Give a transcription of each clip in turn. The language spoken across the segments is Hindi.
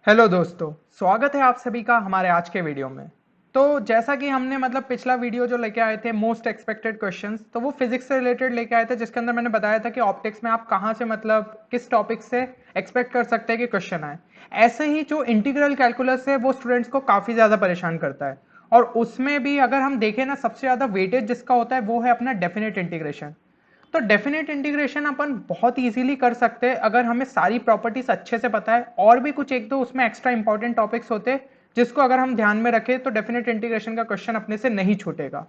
हेलो दोस्तों, स्वागत है आप सभी का हमारे आज के वीडियो में। तो जैसा कि हमने पिछला वीडियो जो लेके आए थे मोस्ट एक्सपेक्टेड क्वेश्चंस, तो वो फिजिक्स से रिलेटेड लेके आए थे, जिसके अंदर मैंने बताया था कि ऑप्टिक्स में आप कहाँ से किस टॉपिक से एक्सपेक्ट कर सकते हैं कि क्वेश्चन आए। ऐसे ही जो इंटीग्रल कैलकुलस है वो स्टूडेंट्स को काफ़ी ज़्यादा परेशान करता है, और उसमें भी अगर हम देखें ना, सबसे ज़्यादा वेटेज जिसका होता है वो है अपना डेफिनेट इंटीग्रेशन। तो डेफिनेट इंटीग्रेशन अपन बहुत इजीली कर सकते हैं अगर हमें सारी प्रॉपर्टीज अच्छे से पता है, और भी कुछ एक दो उसमें एक्स्ट्रा इंपॉर्टेंट टॉपिक्स होते हैं जिसको अगर हम ध्यान में रखें तो डेफिनेट इंटीग्रेशन का क्वेश्चन अपने से नहीं छूटेगा।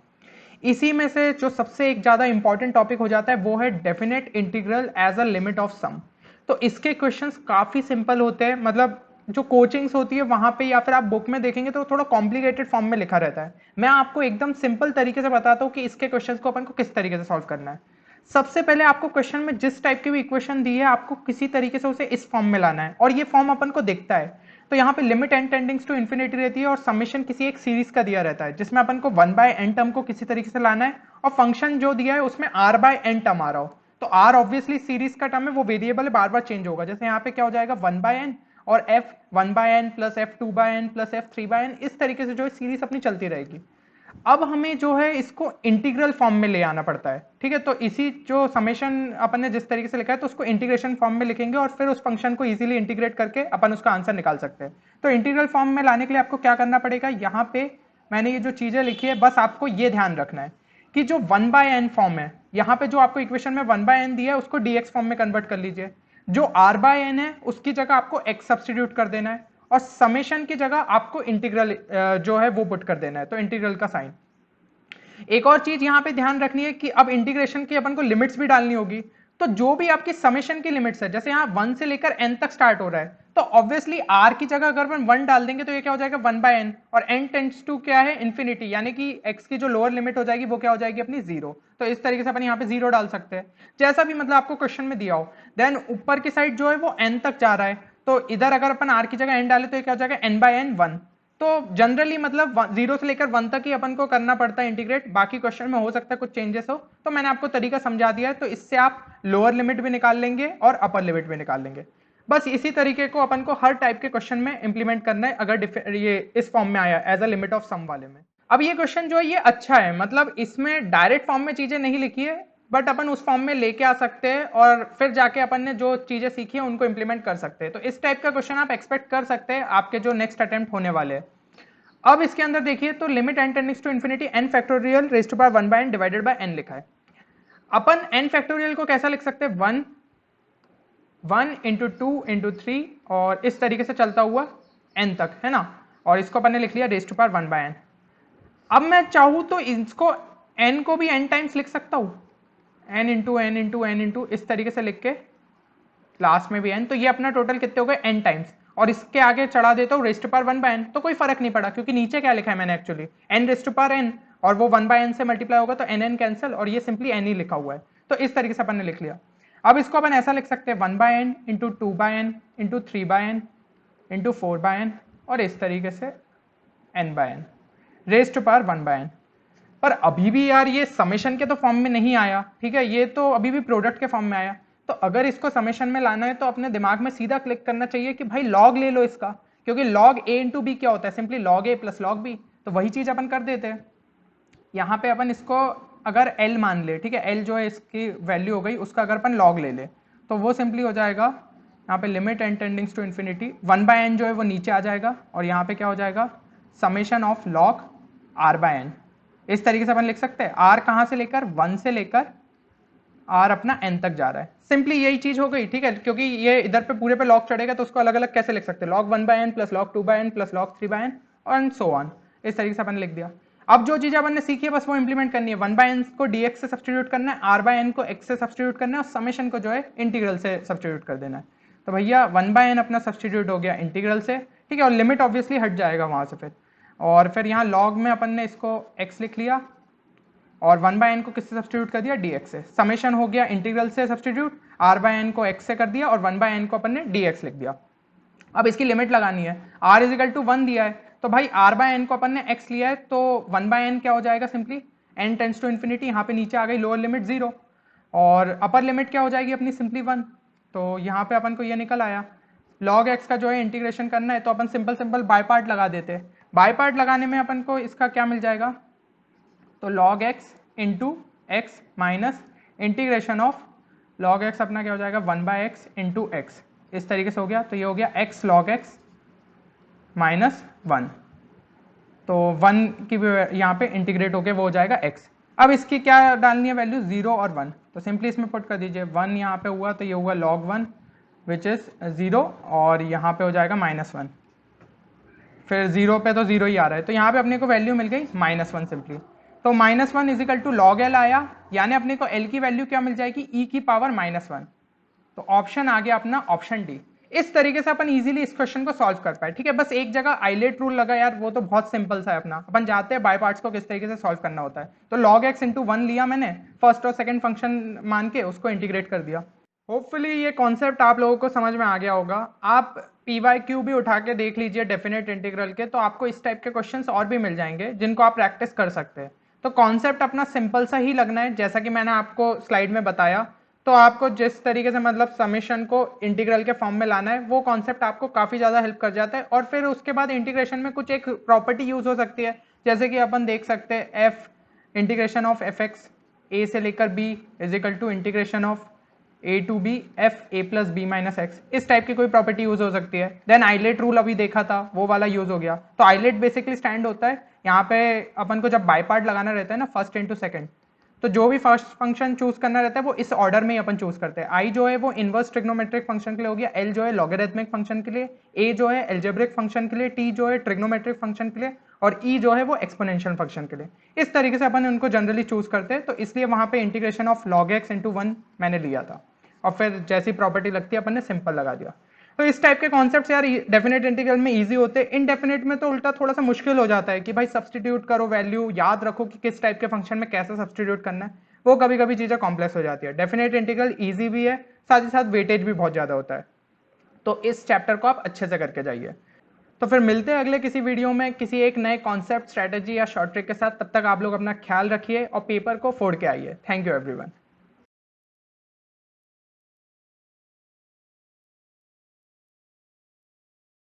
इसी में से जो सबसे एक ज्यादा इंपॉर्टेंट टॉपिक हो जाता है वो है definite integral as a limit of sum. तो इसके क्वेश्चंस काफी सिंपल होते हैं, जो कोचिंग्स होती है वहां पे या फिर आप बुक में देखेंगे तो थोड़ा कॉम्प्लिकेटेड फॉर्म में लिखा रहता है। मैं आपको एकदम सिंपल तरीके से बताता हूँ कि इसके क्वेश्चंस को अपन को किस तरीके से सॉल्व करना है। सबसे पहले आपको क्वेश्चन में जिस टाइप की भी इक्वेशन दी है आपको किसी तरीके से उसे इस फॉर्म में लाना है, और ये फॉर्म अपन को दिखता है। तो यहाँ पे limit n tending to infinity रहती है और समेशन किसी एक सीरीज का दिया रहता है जिसमें अपन को 1/n टर्म को किसी तरीके से लाना है, और फंक्शन जो दिया है उसमें r/n टर्म आ रहा हो। तो r ऑब्वियसली सीरीज का टर्म है, वो वेरिएबल है, बार बार चेंज होगा। जैसे यहाँ पे क्या हो जाएगा 1/n, और f 1/n plus f 2/n plus f 3/n, इस तरीके से जो है सीरीज अपनी चलती रहेगी। अब हमें जो है इसको इंटीग्रल फॉर्म में ले आना पड़ता है, ठीक है। तो इसी जो समेशन अपन ने जिस तरीके से लिखा है तो उसको इंटीग्रेशन फॉर्म में लिखेंगे, और फिर उस फंक्शन को इजीली इंटीग्रेट करके अपन उसका आंसर निकाल सकते हैं। तो इंटीग्रल फॉर्म में लाने के लिए आपको क्या करना पड़ेगा, यहाँ पे मैंने ये जो चीजें लिखी है बस आपको ये ध्यान रखना है कि जो 1/n फॉर्म है, यहाँ पे जो आपको इक्वेशन में 1/n दिया है उसको dx फॉर्म में कन्वर्ट कर लीजिए। जो r/n है उसकी जगह आपको x सब्सटीट्यूट कर देना है, और समेशन की जगह आपको इंटीग्रल जो है वो पुट कर देना है, तो इंटीग्रल का साइन। एक और चीज यहां पे ध्यान रखनी है कि अब इंटीग्रेशन की अपन को लिमिट्स भी डालनी होगी। तो जो भी आपकी समेशन की लिमिट्स है, जैसे यहाँ 1 से लेकर n तक स्टार्ट हो रहा है, तो ऑब्वियसली r की जगह अगर अपन 1 डाल देंगे तो ये क्या हो जाएगा 1/n, और n टेंड्स टू क्या है इन्फिनिटी, यानी कि x की जो लोअर लिमिट हो जाएगी वो क्या हो जाएगी अपनी 0। तो इस तरीके से अपन यहाँ पे 0 डाल सकते हैं, जैसा भी आपको क्वेश्चन में दिया हो। देन ऊपर की साइड जो है वो n तक जा रहा है, तो इधर अगर अपन r की जगह n डाले तो ये क्या हो जाएगा n/n 1। तो जनरली 0 से लेकर 1 तक ही अपन को करना पड़ता है इंटीग्रेट, बाकी क्वेश्चन में हो सकता है कुछ चेंजेस हो, तो मैंने आपको तरीका समझा दिया है। तो इससे आप लोअर लिमिट भी निकाल लेंगे और अपर लिमिट भी निकाल लेंगे। बस इसी तरीके को अपन को हर टाइप के क्वेश्चन में इंप्लीमेंट करना है अगर ये इस फॉर्म में आया एज अ लिमिट ऑफ सम वाले में। अब ये क्वेश्चन जो है ये अच्छा है, इसमें डायरेक्ट फॉर्म में चीजें नहीं लिखी है, बट अपन उस फॉर्म में लेके आ सकते हैं और फिर जाके अपन ने जो चीजें सीखी है उनको इंप्लीमेंट कर सकते हैं। तो इस टाइप का क्वेश्चन आप एक्सपेक्ट कर सकते हैं आपके जो नेक्स्ट अटेम्प्ट होने वाले हैं। अब इसके अंदर देखिए, तो limit n tending to infinity n factorial raise to power 1/n divided by n लिखा है। अपन एन फैक्टोरियल को कैसा लिख सकते हैं, 1 इंटू 2 इंटू 3, और इस तरीके से चलता हुआ n तक, है ना। और इसको अपन ने लिख लिया रेज़ टू पावर 1/n। अब मैं चाहूं तो इसको n को भी n टाइम्स लिख सकता हूं, n into n into n into इस तरीके से लिख के लास्ट में भी n, तो ये अपना टोटल कितने हो गए n टाइम्स, और इसके आगे चढ़ा देता हूँ रेज़ टू पावर 1/n, तो कोई फर्क नहीं पड़ा क्योंकि नीचे क्या लिखा है मैंने actually n raise to power n, और वो 1/n से मल्टीप्लाई होगा तो n कैंसिल, और ये सिंपली n ही लिखा हुआ है। तो इस तरीके से अपन ने लिख लिया। अब इसको अपन ऐसा लिख सकते हैं 1/n into 2/n into 3/n into 4/n, और इस तरीके से n/n rays to power 1/n। पर अभी भी यार ये समेशन के तो फॉर्म में नहीं आया, ठीक है, ये तो अभी भी प्रोडक्ट के फॉर्म में आया। तो अगर इसको समेशन में लाना है तो अपने दिमाग में सीधा क्लिक करना चाहिए कि भाई लॉग ले लो इसका, क्योंकि लॉग ए इंटू बी क्या होता है, सिंपली लॉग ए प्लस लॉग बी, तो वही चीज अपन कर देते हैं। यहाँ पे अपन इसको अगर एल मान ले, ठीक है, एल जो है इसकी वैल्यू हो गई, उसका अगर अपन लॉग ले ले तो वो सिंपली हो जाएगा यहाँ पे limit n tending to infinity 1/n जो है वो नीचे आ जाएगा, और यहाँ पे क्या हो जाएगा समेशन ऑफ लॉग r/n। इस तरीके से अपन लिख सकते हैं r कहां से लेकर 1 से लेकर r अपना n तक जा रहा है, सिंपली यही चीज हो गई, ठीक है। क्योंकि ये इधर पे पूरे पे लॉग चढ़ेगा तो उसको अलग अलग कैसे लिख सकते हैं, log 1/n plus log 2/n plus log 3/n और सो ऑन, इस तरीके से अपन लिख दिया। अब जो चीज अपन ने सीखी है बस वो इंप्लीमेंट करनी है, 1/n को dx से सब्सटीट्यूट करना है, r/n को x से सब्सटीट्यूट करना है, और समेशन को जो है इंटीग्रल से सब्सटीट्यूट कर देना है। तो भैया 1/n अपना सब्सटीट्यूट हो गया इंटीग्रल से, ठीक है, और लिमिट ऑब्वियसली हट जाएगा वहां से फिर, और फिर यहाँ लॉग में अपन ने इसको x लिख लिया, और 1/n को किससे सब्सटीट्यूट कर दिया dx से, समेशन हो गया इंटीग्रल से सब्सटीट्यूट, r/n को x से कर दिया, और 1/n को अपन ने dx लिख दिया। अब इसकी लिमिट लगानी है, r इज इक्वल टू 1 दिया है, तो भाई r/n को अपन ने x लिया है, तो 1/n क्या हो जाएगा simply n tends to infinity, यहाँ पे नीचे आ गई लोअर लिमिट 0, और अपर लिमिट क्या हो जाएगी अपनी सिंपली 1, तो यहाँ पे अपन को ये निकल आया log x का जो है इंटीग्रेशन करना है तो अपन सिंपल सिंपल बाय पार्ट लगा देते हैं। बाय पार्ट लगाने में अपन को इसका क्या मिल जाएगा, तो log x into x minus integration of log x अपना क्या हो जाएगा 1/x इंटू एक्स, इस तरीके से हो गया। तो ये हो गया x log x माइनस 1, तो 1 की यहाँ पे इंटीग्रेट होके वो हो जाएगा x। अब इसकी क्या डालनी है वैल्यू, 0 और 1, तो सिंपली इसमें पुट कर दीजिए। 1 यहाँ पे हुआ तो ये हुआ log 1 विच इज 0, और यहाँ पे हो जाएगा -1, फिर 0 पे तो 0 ही आ रहा है, तो यहाँ पे अपने को वैल्यू मिल गई -1 सिंपली। तो -1 is equal to log l आया, यानी अपने को l की वैल्यू क्या मिल जाएगी, e की पावर -1। तो ऑप्शन आ गया अपना ऑप्शन डी। इस तरीके से अपन इजीली इस क्वेश्चन को सॉल्व कर पाए। ठीक है, बस एक जगह आइलेट रूल लगा यार, वो तो बहुत सिंपल सा है अपना, अपन जानते हैं बाय पार्ट्स को किस तरीके से सॉल्व करना होता है। तो log x इंटू 1 लिया मैंने, फर्स्ट और सेकंड फंक्शन मान के उसको इंटीग्रेट कर दिया। होपफुली ये कॉन्सेप्ट आप लोगों को समझ में आ गया होगा। आप PYQ भी उठा के देख लीजिए डेफिनेट इंटीग्रल के, तो आपको इस टाइप के क्वेश्चंस और भी मिल जाएंगे जिनको आप प्रैक्टिस कर सकते हैं। तो कॉन्सेप्ट अपना सिंपल सा ही लगना है, जैसा कि मैंने आपको स्लाइड में बताया। तो आपको जिस तरीके से मतलब समेशन को इंटीग्रल के फॉर्म में लाना है, वो कॉन्सेप्ट आपको काफी ज्यादा हेल्प कर जाता है। और फिर उसके बाद इंटीग्रेशन में कुछ एक प्रॉपर्टी यूज हो सकती है, जैसे कि अपन देख सकते हैं f integration of f x A से लेकर B is equal to integration of A to B f A plus B minus x, इस टाइप की कोई प्रॉपर्टी यूज हो सकती है। देन आइलेट रूल अभी देखा था, वो वाला यूज हो गया। तो आइलेट बेसिकली स्टैंड होता है यहाँ पे अपन को जब बाय पार्ट लगाना रहता है ना, फर्स्ट इंटू सेकंड, तो जो भी फर्स्ट फंक्शन चूज करना रहता है वो इस ऑर्डर में ही अपन चूज करते हैं। आई जो है वो इनवर्स ट्रिग्नोमेट्रिक फंक्शन के लिए हो गया, एल जो है लॉगरिथमिक फंक्शन के लिए, ए जो है एल्जेब्रिक फंक्शन के लिए, टी जो है ट्रिग्नोमेट्रिक फंक्शन के लिए, और ई जो है वो एक्सपोनेंशियल फंक्शन के लिए। इस तरीके से अपन उनको जनरली चूज करते हैं, तो इसलिए वहां पे integration of log x into 1 मैंने लिया था, और फिर जैसी प्रॉपर्टी लगती है अपन ने सिंपल लगा दिया। तो इस टाइप के कॉन्सेप्ट्स यार डेफिनेट इंटीग्रल में इजी होते हैं। इनडेफिनेट में तो उल्टा थोड़ा सा मुश्किल हो जाता है कि भाई सब्सटीट्यूट करो वैल्यू, याद रखो कि किस टाइप के फंक्शन में कैसे सब्सटीट्यूट करना है, वो कभी कभी चीजें कॉम्प्लेक्स हो जाती है। डेफिनेट इंटीग्रल इजी भी है, साथ ही साथ वेटेज भी बहुत ज्यादा होता है। तो इस चैप्टर को आप अच्छे से करके जाइए। तो फिर मिलते हैं अगले किसी वीडियो में किसी एक नए कॉन्सेप्ट, स्ट्रेटेजी या शॉर्ट ट्रिक के साथ। तब तक आप लोग अपना ख्याल रखिए और पेपर को फोड़ के आइए। Thank you everyone.